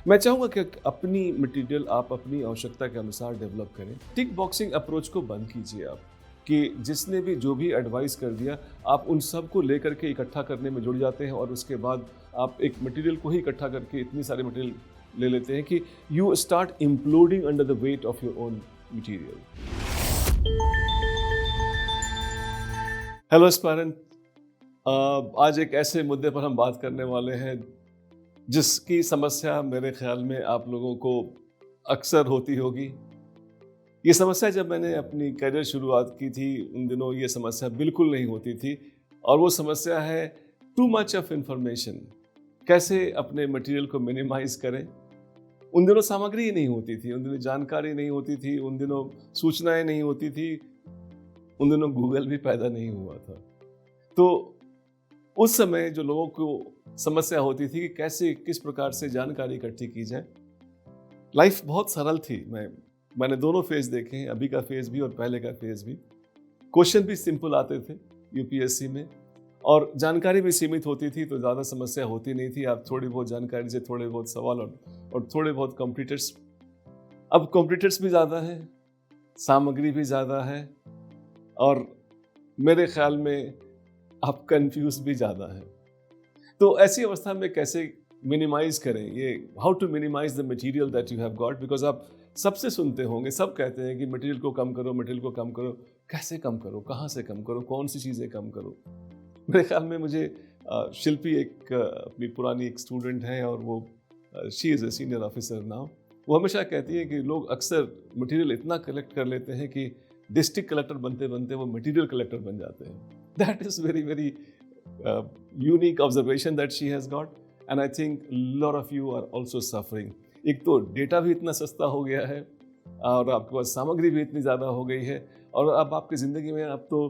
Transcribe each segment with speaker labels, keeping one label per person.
Speaker 1: मैं चाहूँगा कि अपनी मटेरियल आप अपनी आवश्यकता के अनुसार डेवलप करें। टिक बॉक्सिंग अप्रोच को बंद कीजिए आप, कि जिसने भी जो भी एडवाइस कर दिया, आप उन सब को लेकर के इकट्ठा करने में जुड़ जाते हैं और उसके बाद आप एक मटेरियल को ही इकट्ठा करके इतनी सारी मटेरियल ले लेते हैं कि you start imploding under the weight of your own material. Hello aspirant, आज एक ऐसे मुद्दे पर हम बात करने वाले हैं जिसकी समस्या मेरे ख्याल में आप लोगों को अक्सर होती होगी। ये समस्या जब मैंने अपनी करियर शुरुआत की थी उन दिनों ये समस्या बिल्कुल नहीं होती थी, और वो समस्या है टू मच ऑफ इंफॉर्मेशन। कैसे अपने मटेरियल को मिनिमाइज करें। उन दिनों सामग्री ही नहीं होती थी, उन दिनों जानकारी नहीं होती थी, उन दिनों सूचनाएं नहीं होती थी, उन दिनों गूगल भी पैदा नहीं हुआ था। तो उस समय जो लोगों को समस्या होती थी कि कैसे किस प्रकार से जानकारी इकट्ठी की जाए। लाइफ बहुत सरल थी। मैंने दोनों फेज देखे हैं, अभी का फेज भी और पहले का फेज भी। क्वेश्चन भी सिंपल आते थे यूपीएससी में, और जानकारी भी सीमित होती थी, तो ज़्यादा समस्या होती नहीं थी। आप थोड़ी बहुत जानकारी से थोड़े बहुत सवाल और थोड़े बहुत कॉम्पिटिटर्स। अब कॉम्पिटिटर्स भी ज़्यादा हैं, सामग्री भी ज़्यादा है, और मेरे ख्याल में आप कंफ्यूज भी ज़्यादा है। तो ऐसी अवस्था में कैसे मिनिमाइज करें, ये how to minimize the material that you have got. Because आप सबसे सुनते होंगे, सब कहते हैं कि मटेरियल को कम करो, मटेरियल को कम करो। कैसे कम करो, कहाँ से कम करो, कौन सी चीज़ें कम करो। मेरे ख्याल में मुझे शिल्पी एक अपनी पुरानी एक स्टूडेंट है, और वो she is a senior officer now. वो हमेशा कहती है कि लोग अक्सर मटेरियल इतना कलेक्ट कर लेते हैं कि डिस्ट्रिक्ट कलेक्टर बनते बनते वो मटेरियल कलेक्टर बन जाते हैं। That is very very unique observation that she has got, and I think a lot of you are also suffering. एक तो डेटा भी इतना सस्ता हो गया है, और आपके पास सामग्री भी इतनी ज़्यादा हो गई है, और अब आपकी ज़िंदगी में अब तो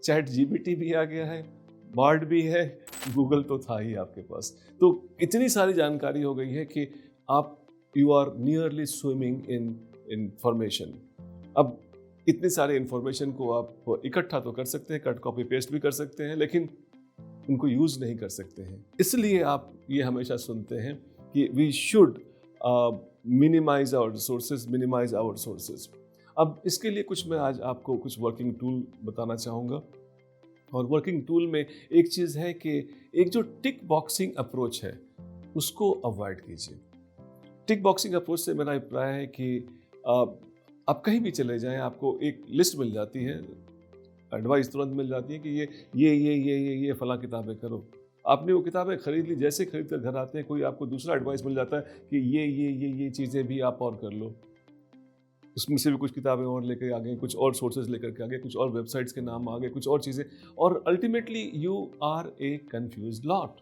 Speaker 1: चैट जीपीटी भी आ गया है, बार्ड भी है, गूगल तो था ही आपके पास। तो इतनी सारी जानकारी हो गई है कि आप you are nearly swimming in information. अब इतनी सारी इंफॉर्मेशन को आप इकट्ठा तो कर सकते हैं, कट कॉपी पेस्ट भी कर सकते हैं, लेकिन उनको यूज नहीं कर सकते हैं। इसलिए आप ये हमेशा सुनते हैं कि we should minimize our resources. अब इसके लिए कुछ मैं आज आपको कुछ वर्किंग टूल बताना चाहूँगा। और वर्किंग टूल में एक चीज़ है कि एक जो टिक बॉक्सिंग अप्रोच है उसको अवॉइड कीजिए। टिक बॉक्सिंग अप्रोच से मेरा अभिप्राय है कि आप कहीं भी चले जाएं, आपको एक लिस्ट मिल जाती है, एडवाइस तुरंत मिल जाती है कि ये फला किताबें करो। आपने वो किताबें खरीद ली, जैसे खरीद कर घर आते हैं कोई आपको दूसरा एडवाइस मिल जाता है कि ये चीज़ें भी आप और कर लो। उसमें से भी कुछ किताबें और लेकर आ गए, कुछ और सोर्सेज लेकर के आ गए, कुछ और वेबसाइट्स के नाम आ गए, कुछ और चीज़ें, और ultimately you are a confused lot.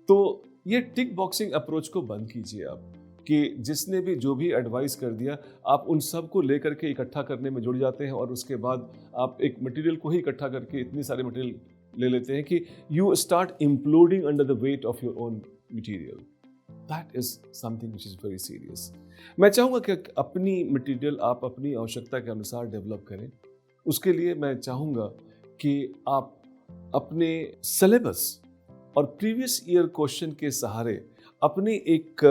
Speaker 1: तो ये टिक बॉक्सिंग अप्रोच को बंद कीजिए आप, कि जिसने भी जो भी एडवाइस कर दिया, आप उन सब को लेकर के इकट्ठा करने में जुड़ जाते हैं, और उसके बाद आप एक मटेरियल को ही इकट्ठा करके इतनी सारी मटेरियल ले लेते हैं कि you start imploding under the weight of your own material. That is something which is very serious. मैं चाहूँगा कि अपनी मटेरियल आप अपनी आवश्यकता के अनुसार डेवलप करें। उसके लिए मैं चाहूँगा कि आप अपने सिलेबस और प्रीवियस ईयर क्वेश्चन के सहारे अपनी एक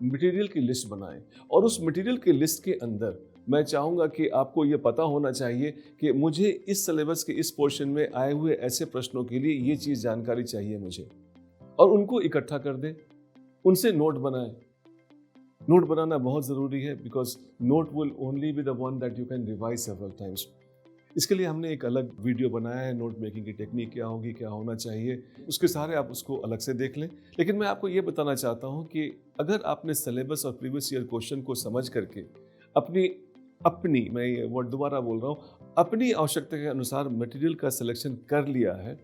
Speaker 1: मटेरियल की लिस्ट बनाएं, और उस मटेरियल की लिस्ट के अंदर मैं चाहूँगा कि आपको ये पता होना चाहिए कि मुझे इस सिलेबस के इस पोर्शन में आए हुए ऐसे प्रश्नों के लिए ये चीज़ जानकारी चाहिए मुझे, और उनको इकट्ठा कर दें, उनसे नोट बनाएं। नोट बनाना बहुत ज़रूरी है, because note will only be the one that you can revise several times. इसके लिए हमने एक अलग वीडियो बनाया है, नोट मेकिंग की टेक्निक क्या होगी, क्या होना चाहिए, उसके सारे आप उसको अलग से देख लें। लेकिन मैं आपको ये बताना चाहता हूँ कि अगर आपने सिलेबस और प्रीवियस ईयर क्वेश्चन को समझ करके अपनी मैं ये वर्ड दोबारा बोल रहा हूँ, अपनी आवश्यकता के अनुसार मटेरियल का सिलेक्शन कर लिया है,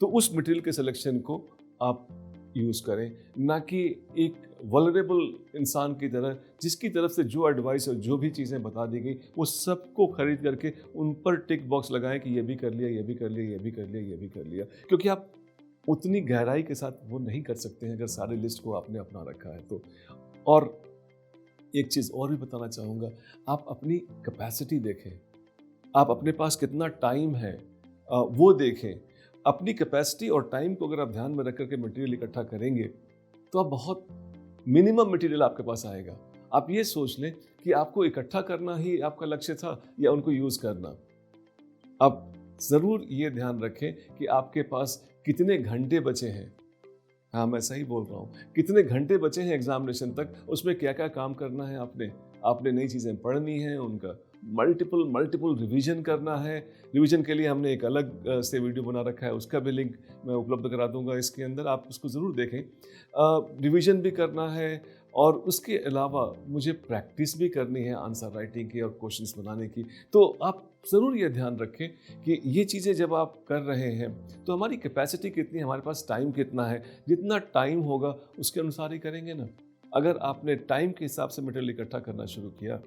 Speaker 1: तो उस मटेरियल के सिलेक्शन को आप यूज़ करें, ना कि एक वल्नरेबल इंसान की तरह जिसकी तरफ से जो एडवाइस और जो भी चीज़ें बता दी गई वो सबको खरीद करके उन पर टिक बॉक्स लगाएं कि ये भी कर लिया, ये भी कर लिया, ये भी कर लिया, ये भी कर लिया। क्योंकि आप उतनी गहराई के साथ वो नहीं कर सकते हैं अगर सारी लिस्ट को आपने अपना रखा है तो। और एक चीज़ और भी बताना चाहूँगा, आप अपनी कैपेसिटी देखें, आप अपने पास कितना टाइम है वो देखें। अपनी कैपेसिटी और टाइम को अगर आप ध्यान में रख करके मटेरियल इकट्ठा करेंगे तो आप बहुत मिनिमम मटेरियल आपके पास आएगा। आप ये सोच लें कि आपको इकट्ठा करना ही आपका लक्ष्य था या उनको यूज़ करना। अब ज़रूर ये ध्यान रखें कि आपके पास कितने घंटे बचे हैं। हाँ, मैं सही बोल रहा हूँ। कितने घंटे बचे हैं एग्ज़ामिनेशन तक, उसमें क्या-क्या काम करना है आपने। आपने नई चीज़ें पढ़नी है, उनका मल्टीपल रिवीजन करना है। रिवीजन के लिए हमने एक अलग से वीडियो बना रखा है, उसका भी लिंक मैं उपलब्ध करा दूँगा इसके अंदर, आप उसको ज़रूर देखें। रिवीजन भी करना है और उसके अलावा मुझे प्रैक्टिस भी करनी है आंसर राइटिंग की और क्वेश्चंस बनाने की। तो आप ज़रूर ये ध्यान रखें कि ये चीज़ें जब आप कर रहे हैं तो हमारी कैपेसिटी कितनी है, हमारे पास टाइम कितना है। जितना टाइम होगा उसके अनुसार ही करेंगे ना। अगर आपने टाइम के हिसाब से मटेरियल इकट्ठा करना शुरू किया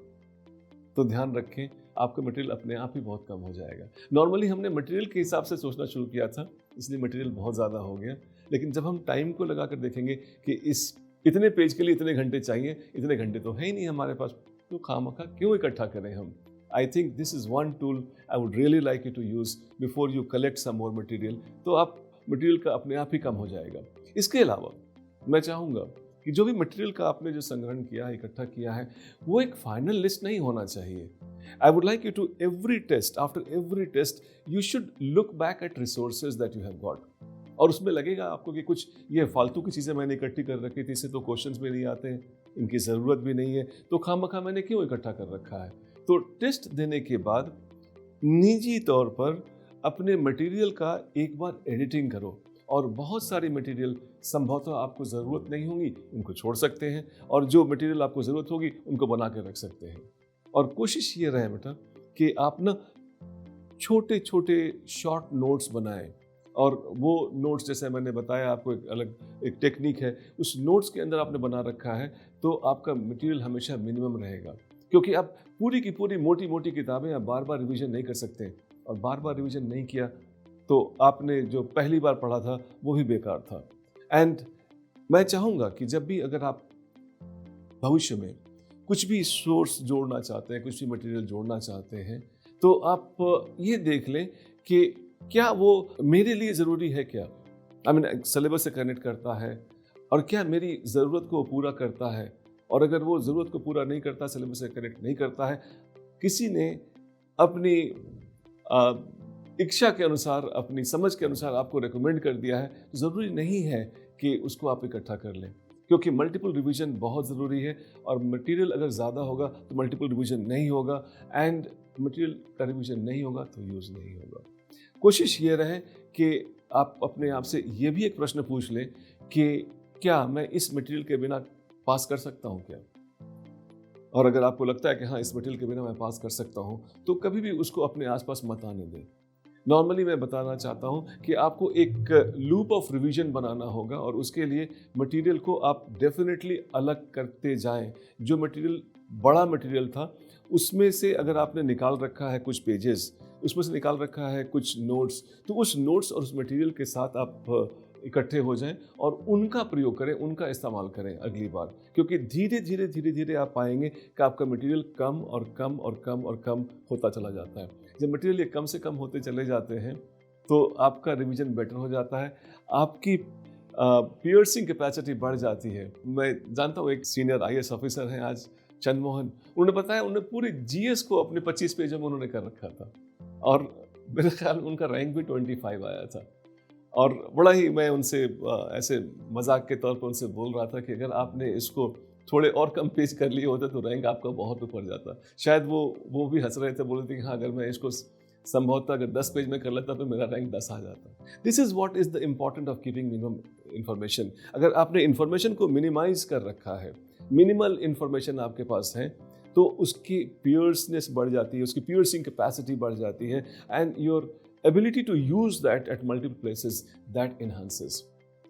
Speaker 1: तो ध्यान रखें आपका मटेरियल अपने आप ही बहुत कम हो जाएगा। नॉर्मली हमने मटेरियल के हिसाब से सोचना शुरू किया था, इसलिए मटेरियल बहुत ज़्यादा हो गया। लेकिन जब हम टाइम को लगा कर देखेंगे कि इस इतने पेज के लिए इतने घंटे चाहिए, इतने घंटे तो है ही नहीं हमारे पास, तो खामखा क्यों इकट्ठा करें हम। I think this is one tool I would really like you to use before you collect some more material. तो आप मटेरियल का अपने आप ही कम हो जाएगा। इसके अलावा मैं चाहूँगा कि जो भी मटेरियल का आपने जो संग्रहण किया है, इकट्ठा किया है, वो एक फाइनल लिस्ट नहीं होना चाहिए। I would like you to every test, after every test you should look back at resources that you have got. और उसमें लगेगा आपको कि कुछ ये फालतू की चीज़ें मैंने इकट्ठी कर रखी थी, इससे तो क्वेश्चंस भी नहीं आते हैं, इनकी ज़रूरत भी नहीं है, तो खामखा मैंने क्यों इकट्ठा कर रखा है। तो टेस्ट देने के बाद निजी तौर पर अपने मटेरियल का एक बार एडिटिंग करो। और बहुत सारी मटेरियल संभवतः आपको ज़रूरत नहीं होगी, उनको छोड़ सकते हैं, और जो मटेरियल आपको ज़रूरत होगी उनको बना के रख सकते हैं। और कोशिश ये रहे बेटा कि आप ना छोटे छोटे शॉर्ट नोट्स बनाएं। और वो नोट्स जैसे मैंने बताया आपको एक अलग एक टेक्निक है, उस नोट्स के अंदर आपने बना रखा है तो आपका मटेरियल हमेशा मिनिमम रहेगा। क्योंकि आप पूरी की पूरी मोटी मोटी किताबें आप बार बार रिवीजन नहीं कर सकते, और बार बार रिवीजन नहीं किया तो आपने जो पहली बार पढ़ा था वो भी बेकार था। एंड मैं चाहूँगा कि जब भी अगर आप भविष्य में कुछ भी सोर्स जोड़ना चाहते हैं, कुछ भी मटेरियल जोड़ना चाहते हैं, तो आप ये देख लें कि क्या वो मेरे लिए ज़रूरी है क्या। आई मीन सिलेबस से कनेक्ट करता है और क्या मेरी ज़रूरत को पूरा करता है। और अगर वो ज़रूरत को पूरा नहीं करता, सिलेबस से कनेक्ट नहीं करता है, किसी ने अपनी इच्छा के अनुसार, अपनी समझ के अनुसार आपको रेकमेंड कर दिया है, तो ज़रूरी नहीं है कि उसको आप इकट्ठा कर लें। क्योंकि मल्टीपल रिवीजन बहुत ज़रूरी है, और मटेरियल अगर ज़्यादा होगा तो मल्टीपल रिवीजन नहीं होगा, एंड मटेरियल का रिवीजन नहीं होगा तो यूज़ नहीं होगा। कोशिश ये रहे कि आप अपने आप से ये भी एक प्रश्न पूछ लें कि क्या मैं इस मटेरियल के बिना पास कर सकता हूँ क्या। और अगर आपको लगता है कि हाँ, इस मटेरियल के बिना मैं पास कर सकता हूँ, तो कभी भी उसको अपने आसपास मत आने दें। नॉर्मली मैं बताना चाहता हूँ कि आपको एक लूप ऑफ रिवीजन बनाना होगा, और उसके लिए मटेरियल को आप डेफिनेटली अलग करते जाएं। जो मटेरियल बड़ा मटेरियल था उसमें से अगर आपने निकाल रखा है कुछ पेजेस, उसमें से निकाल रखा है कुछ नोट्स, तो उस नोट्स और उस मटेरियल के साथ आप इकट्ठे हो जाएं और उनका प्रयोग करें, उनका इस्तेमाल करें अगली बार। क्योंकि धीरे धीरे आप पाएंगे कि आपका मटेरियल कम और कम और कम और कम होता चला जाता है। जब मटेरियल ये कम से कम होते चले जाते हैं तो आपका रिवीजन बेटर हो जाता है, आपकी पियर्सिंग कैपेसिटी बढ़ जाती है। मैं जानता हूँ एक सीनियर IAS ऑफिसर हैं आज, चंद्रमोहन, उन्होंने बताया उन्होंने पूरे GS को अपने 25 पेजों में उन्होंने कर रखा था, और मेरे ख्याल में उनका रैंक भी 25 आया था। और बड़ा ही मैं उनसे ऐसे मजाक के तौर पर उनसे बोल रहा था कि अगर आपने इसको थोड़े और कम पेज कर लिए होते तो रैंक आपका बहुत ऊपर जाता। शायद वो भी हंस रहे थे, बोल रहे थे कि हाँ, अगर मैं इसको संभवतः अगर 10 पेज में कर लेता तो मेरा रैंक 10 आ जाता। This is what is the important of keeping minimum information. अगर आपने इन्फॉर्मेशन को मिनिमाइज कर रखा है, मिनिमल इन्फॉर्मेशन आपके पास है, तो उसकी पियर्सनेस बढ़ जाती है, उसकी पियर्सिंग कैपेसिटी बढ़ जाती है, and your ability to use that at multiple places that enhances।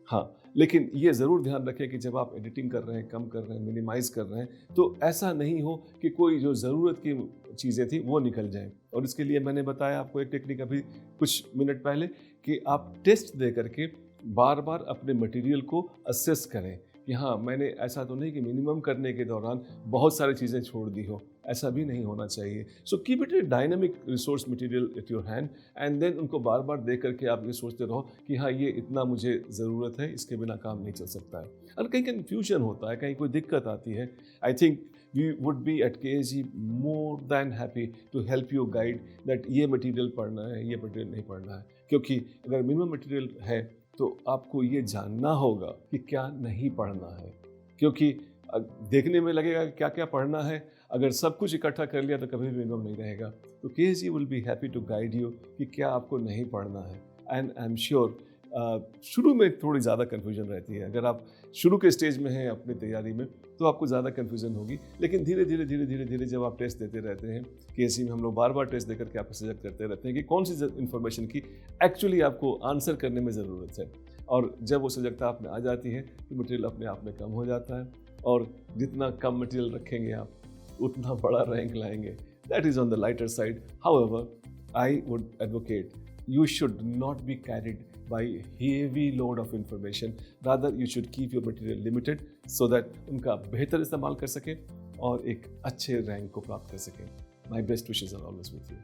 Speaker 1: हाँ, लेकिन ये ज़रूर ध्यान रखें कि जब आप एडिटिंग कर रहे हैं, कम कर रहे हैं, मिनिमाइज़ कर रहे हैं, तो ऐसा नहीं हो कि कोई जो ज़रूरत की चीज़ें थी वो निकल जाएं। और इसके लिए मैंने बताया आपको एक टेक्निक अभी कुछ मिनट पहले कि आप टेस्ट दे करके बार बार अपने मटेरियल को असेस करें कि हाँ मैंने ऐसा तो नहीं कि मिनिमम करने के दौरान बहुत सारी चीज़ें छोड़ दी हो, ऐसा भी नहीं होना चाहिए। So keep it a dynamic resource material at your hand and then उनको बार बार देख करके आप ये सोचते रहो कि हाँ ये इतना मुझे ज़रूरत है, इसके बिना काम नहीं चल सकता है। और कहीं कन्फ्यूजन होता है, कहीं कोई दिक्कत आती है, I think we would be at KSG more than happy to help you guide that ये मटेरियल पढ़ना है, ये मटेरियल नहीं पढ़ना है। क्योंकि अगर मिनिमम मटेरियल है तो आपको ये जानना होगा कि क्या नहीं पढ़ना है, क्योंकि देखने में लगेगा कि क्या क्या पढ़ना है, अगर सब कुछ इकट्ठा कर लिया तो कभी भी मिनिमम नहीं रहेगा। तो KSG will be happy to guide you कि क्या आपको नहीं पढ़ना है। एंड आई एम श्योर शुरू में थोड़ी ज़्यादा कन्फ्यूजन रहती है, अगर आप शुरू के स्टेज में हैं अपनी तैयारी में तो आपको ज़्यादा कन्फ्यूजन होगी, लेकिन धीरे धीरे धीरे धीरे धीरे जब आप टेस्ट देते रहते हैं, KSG में हम लोग बार बार टेस्ट देकर के आपको सजेस्ट करते रहते हैं कि कौन सी इन्फॉर्मेशन की एक्चुअली आपको आंसर करने में ज़रूरत है, और जब वो सजगता आप में आ जाती है तो मटेरियल अपने आप में कम हो जाता है, और जितना कम मटेरियल रखेंगे आप उतना बड़ा रैंक लाएंगे। That is on the lighter side. However, I would advocate you should not be carried by heavy load of information. Rather, you should keep your material limited so that उनका बेहतर इस्तेमाल कर सके और एक अच्छे रैंक को प्राप्त कर सके। My best wishes are always with you.